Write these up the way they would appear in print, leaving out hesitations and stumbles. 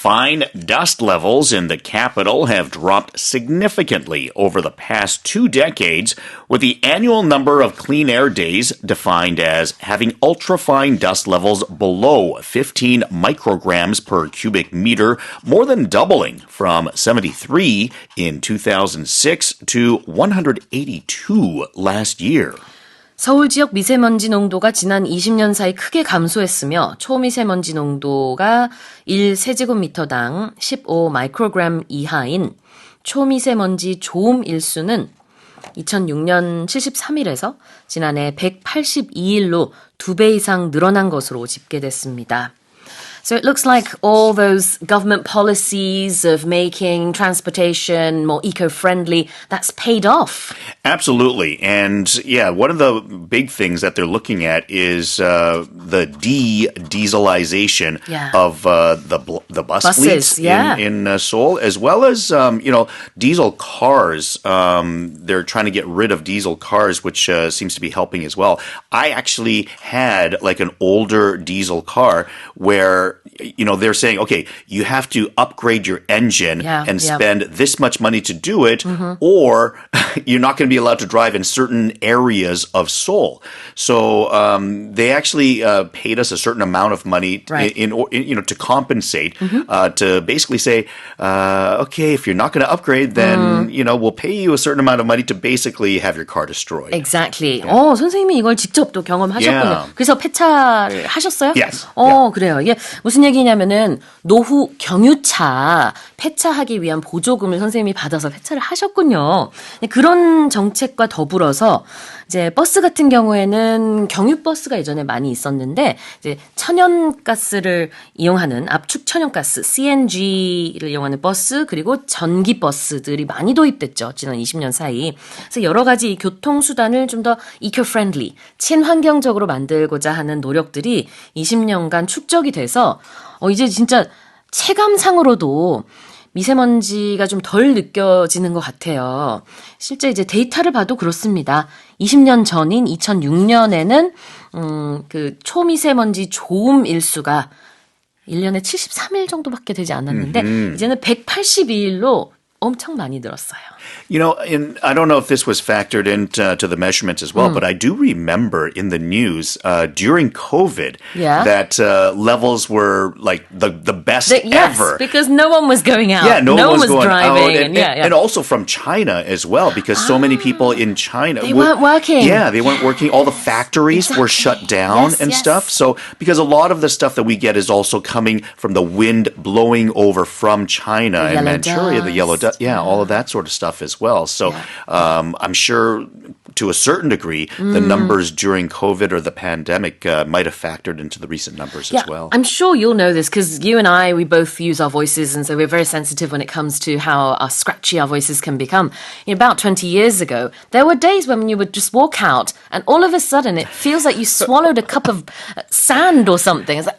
Fine dust levels in the capital have dropped significantly over the past 2 decades, with the annual number of clean air days defined as having ultrafine dust levels below 15 micrograms per cubic meter, more than doubling from 73 in 2006 to 182 last year. 서울 지역 미세먼지 농도가 지난 20년 사이 크게 감소했으며 초미세먼지 농도가 1세제곱미터당 15 마이크로그램 이하인 초미세먼지 좋음 일수는 2006년 73일에서 지난해 182일로 2배 이상 늘어난 것으로 집계됐습니다. So it looks like all those government policies of making transportation more eco-friendly, that's paid off. Absolutely. And yeah, one of the big things that they're looking at is the de-dieselization of the bus buses, fleets in Seoul, as well as, diesel cars. They're trying to get rid of diesel cars, which seems to be helping as well. I actually had like an older diesel car where they're saying, okay, you have to upgrade your engine and spend this much money to do it, or you're not going to be allowed to drive in certain areas of Seoul. So they actually paid us a certain amount of money to compensate, to basically say, okay, if you're not going to upgrade, then we'll pay you a certain amount of money to basically have your car destroyed. Exactly. 선생님이 이걸 직접 또 경험하셨군요. 그래서 폐차를 하셨어요? Yes. 그래요. 이게 무슨 얘기냐면은 노후 경유차 폐차하기 위한 보조금을 선생님이 받아서 폐차를 하셨군요. 그런 정책과 더불어서 이제 버스 같은 경우에는 경유버스가 예전에 많이 있었는데 이제 천연가스를 이용하는 압축 천연가스 CNG를 이용하는 버스 그리고 전기 버스들이 많이 도입됐죠. 지난 20년 사이. 그래서 여러 가지 교통수단을 좀 더 eco-friendly, 친환경적으로 만들고자 하는 노력들이 20년간 축적이 돼서 이제 진짜 체감상으로도 미세먼지가 좀 덜 느껴지는 것 같아요. 실제 이제 데이터를 봐도 그렇습니다. 20년 전인 2006년에는 그 초미세먼지 좋음 일수가 1년에 73일 정도밖에 되지 않았는데 이제는 182일로 엄청 많이 늘었어요. And I don't know if this was factored into the measurements as well, but I do remember in the news during COVID that levels were like the best ever. Because no one was going out. Yeah, no one was going driving. out. And also from China as well, because so many people in China they weren't working. Yeah, they weren't working. All the factories were shut down stuff. So because a lot of the stuff that we get is also coming from the wind blowing over from China and Manchuria, the yellow dust. Yeah, all of that sort of stuff as well. So I'm sure to a certain degree, the numbers during COVID or the pandemic might have factored into the recent numbers as well. I'm sure you'll know this because you and I, we both use our voices, and so we're very sensitive when it comes to how scratchy our voices can become. About 20 years ago, there were days when you would just walk out and all of a sudden it feels like you swallowed a cup of sand or something. It's like,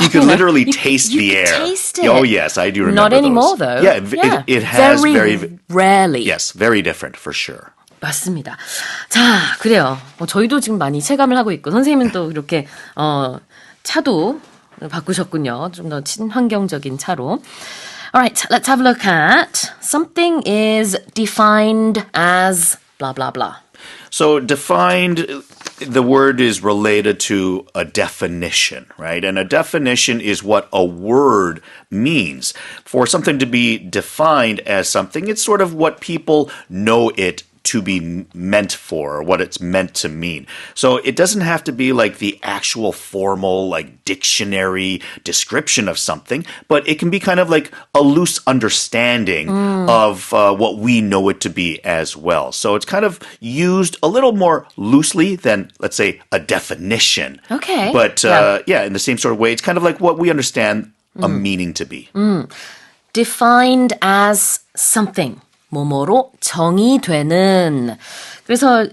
you could literally taste the air. Taste it. Oh, yes, I do remember Not anymore, those. though. Yeah, it has very rarely. Yes, very different for sure. 맞습니다. 자, 그래요. 저희도 지금 많이 체감을 하고 있고 선생님은 또 이렇게 차도 바꾸셨군요. 좀 더 친환경적인 차로. Alright, let's have a look at something is defined as blah blah blah. So defined, the word is related to a definition, right? And a definition is what a word means. For something to be defined as something, it's sort of what people know it to be meant for, or what it's meant to mean. So it doesn't have to be like the actual formal like dictionary description of something, but it can be kind of like a loose understanding of what we know it to be as well. So it's kind of used a little more loosely than, let's say, a definition. Okay. But in the same sort of way, it's kind of like what we understand a meaning to be. Defined as something. 뭐뭐로 정의되는. 그래서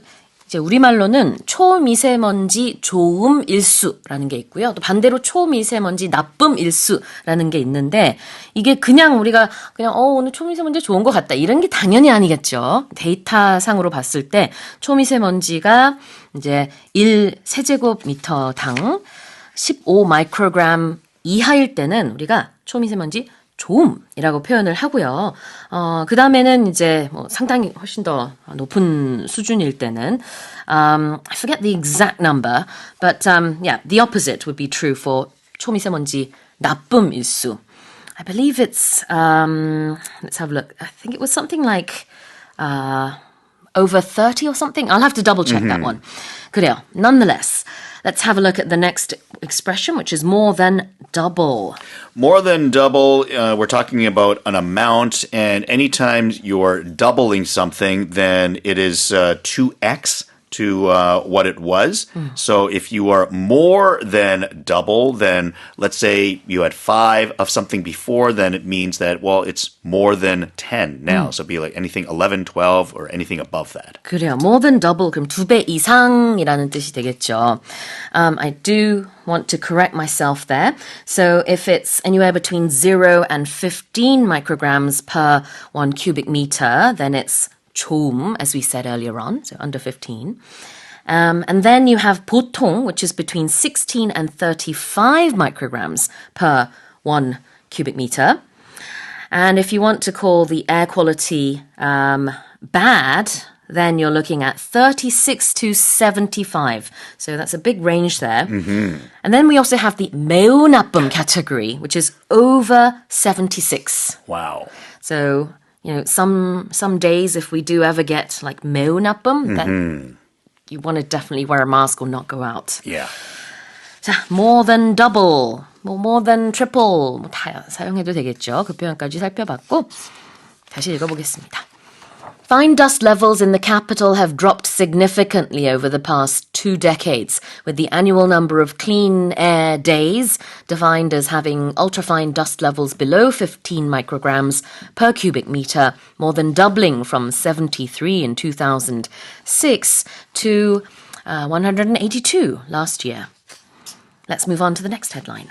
이제 우리말로는 초미세먼지 좋음 일수라는 게 있고요. 또 반대로 초미세먼지 나쁨 일수라는 게 있는데 이게 그냥 우리가 그냥 오늘 초미세먼지 좋은 것 같다 이런 게 당연히 아니겠죠. 데이터상으로 봤을 때 초미세먼지가 이제 1세제곱미터당 15 마이크로그램 이하일 때는 우리가 초미세먼지 좋음이라고 표현을 하고요. 그 다음에는 이제 뭐 상당히 훨씬 더 높은 수준일 때는 I forget the exact number, but yeah, the opposite would be true for 초미세먼지 나쁨 일수. I believe it's let's have a look. I think it was something like over 30 or something. I'll have to double check that one. 그래요. Nonetheless, let's have a look at the next expression, which is more than double. More than double, we're talking about an amount, and anytime you're doubling something, then it is 2x to what it was. So if you are more than double, then let's say you had 5 of something before, then it means that, well, it's more than 10 now. So it'd be like anything 11, 12, or anything above that. 그래요. More than double, 그럼 2배 이상이라는 뜻이 되겠죠. I do want to correct myself there. So if it's anywhere between 0 and 15 micrograms per 1 cubic meter, then it's 좋음, as we said earlier on, so under 15. And then you have 보통, which is between 16 and 35 micrograms per 1 cubic meter. And if you want to call the air quality bad, then you're looking at 36 to 75. So that's a big range there. And then we also have the 매우 나쁨 category, which is over 76. Wow. So, you know, some days if we do ever get like 매우 나쁨, then you want to definitely wear a mask or not go out. Yeah. 자, more than double, more than triple, 다 사용해도 되겠죠. 그 표현까지 살펴봤고 다시 읽어보겠습니다. Fine dust levels in the capital have dropped significantly over the past 2 decades, with the annual number of clean air days defined as having ultrafine dust levels below 15 micrograms per cubic meter, more than doubling from 73 in 2006 to 182 last year. Let's move on to the next headline.